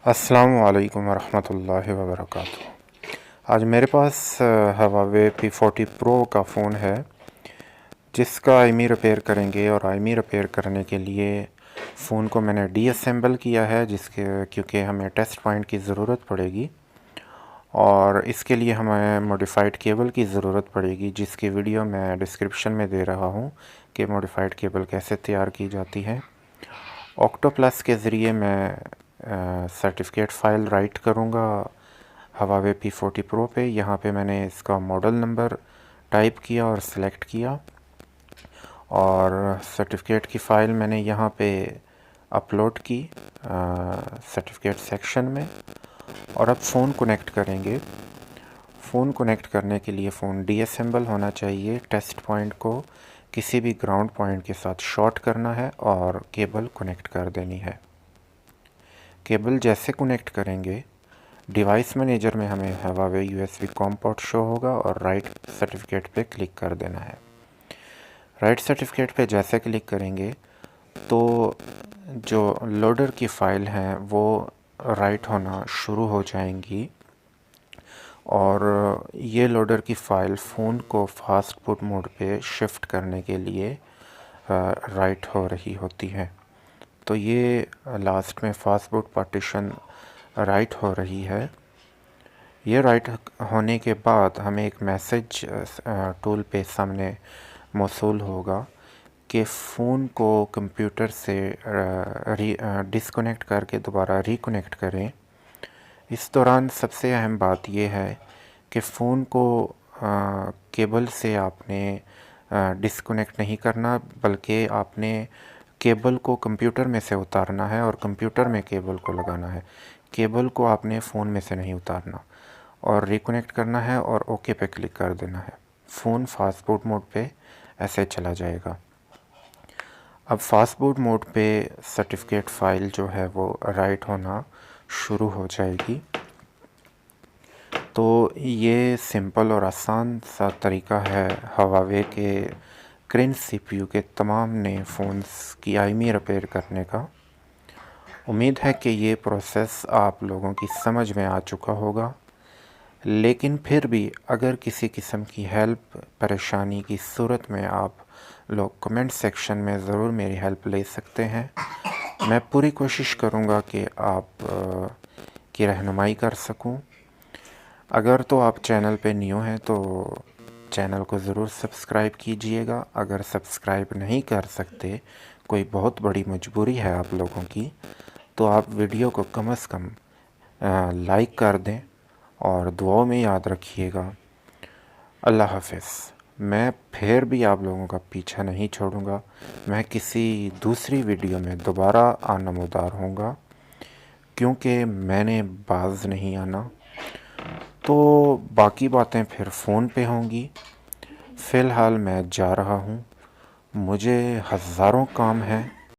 अस्सलामु अलैकुम वरहमतुल्लाहि वबरकातुहू। आज मेरे पास हवावे P40 प्रो का फ़ोन है, जिसका आईमी रिपेयर करेंगे। और आईमी रिपेयर करने के लिए फ़ोन को मैंने डीअसेंबल किया है, क्योंकि हमें टेस्ट पॉइंट की ज़रूरत पड़ेगी और इसके लिए हमें मॉडिफाइड केबल की ज़रूरत पड़ेगी, जिसकी वीडियो मैं डिस्क्रिप्शन में दे रहा हूँ कि मॉडिफाइड केबल कैसे तैयार की जाती है। ऑक्टोप्लस के ज़रिए मैं सर्टिफिकेट फ़ाइल राइट करूँगा हवावे P40 प्रो पे। यहाँ पे मैंने इसका मॉडल नंबर टाइप किया और सिलेक्ट किया और सर्टिफिकेट की फ़ाइल मैंने यहाँ पे अपलोड की सर्टिफिकेट सेक्शन में। और अब फ़ोन कनेक्ट करेंगे। फ़ोन कनेक्ट करने के लिए फ़ोन डीअसेंबल होना चाहिए। टेस्ट पॉइंट को किसी भी ग्राउंड पॉइंट के साथ शॉर्ट करना है और केबल कनेक्ट कर देनी है। केबल जैसे कनेक्ट करेंगे, डिवाइस मैनेजर में हमें Huawei USB com port show होगा और राइट सर्टिफिकेट पे क्लिक कर देना है। राइट सर्टिफिकेट पे जैसे क्लिक करेंगे तो जो लोडर की फ़ाइल हैं वो राइट होना शुरू हो जाएंगी और ये लोडर की फ़ाइल फ़ोन को फास्ट बूट मोड पे शिफ्ट करने के लिए राइट हो रही होती है। तो ये लास्ट में फास्ट बूट पार्टीशन राइट हो रही है। ये राइट होने के बाद हमें एक मैसेज टूल पे सामने मौसूल होगा कि फ़ोन को कंप्यूटर से डिस्कनेक्ट करके दोबारा रिकनेक्ट करें। इस दौरान सबसे अहम बात यह है कि फ़ोन को केबल से आपने डिस्कनेक्ट नहीं करना, बल्कि आपने केबल को कंप्यूटर में से उतारना है और कंप्यूटर में केबल को लगाना है। केबल को आपने फ़ोन में से नहीं उतारना और रिकनेक्ट करना है और ओके पे क्लिक कर देना है। फ़ोन फास्ट बूट मोड पे ऐसे चला जाएगा। अब फास्ट बूट मोड पे सर्टिफिकेट फ़ाइल जो है वो राइट होना शुरू हो जाएगी। तो ये सिंपल और आसान सा तरीका है हवावे के क्रेन CPU के तमाम नए फ़ोन्स की आईमी रिपेयर करने का। उम्मीद है कि ये प्रोसेस आप लोगों की समझ में आ चुका होगा, लेकिन फिर भी अगर किसी किस्म की हेल्प परेशानी की सूरत में आप लोग कमेंट सेक्शन में ज़रूर मेरी हेल्प ले सकते हैं। मैं पूरी कोशिश करूँगा कि आप की रहनुमाई कर सकूँ। अगर तो आप चैनल पे न्यू हैं तो चैनल को ज़रूर सब्सक्राइब कीजिएगा। अगर सब्सक्राइब नहीं कर सकते, कोई बहुत बड़ी मजबूरी है आप लोगों की, तो आप वीडियो को कम से कम लाइक कर दें और दुआओं में याद रखिएगा। अल्लाह हाफ़िज़। मैं फिर भी आप लोगों का पीछा नहीं छोड़ूंगा। मैं किसी दूसरी वीडियो में दोबारा आनमोदार होऊंगा, क्योंकि मैंने बाज नहीं आना। तो बाकी बातें फिर फ़ोन पे होंगी। फ़िलहाल मैं जा रहा हूँ, मुझे हज़ारों काम हैं।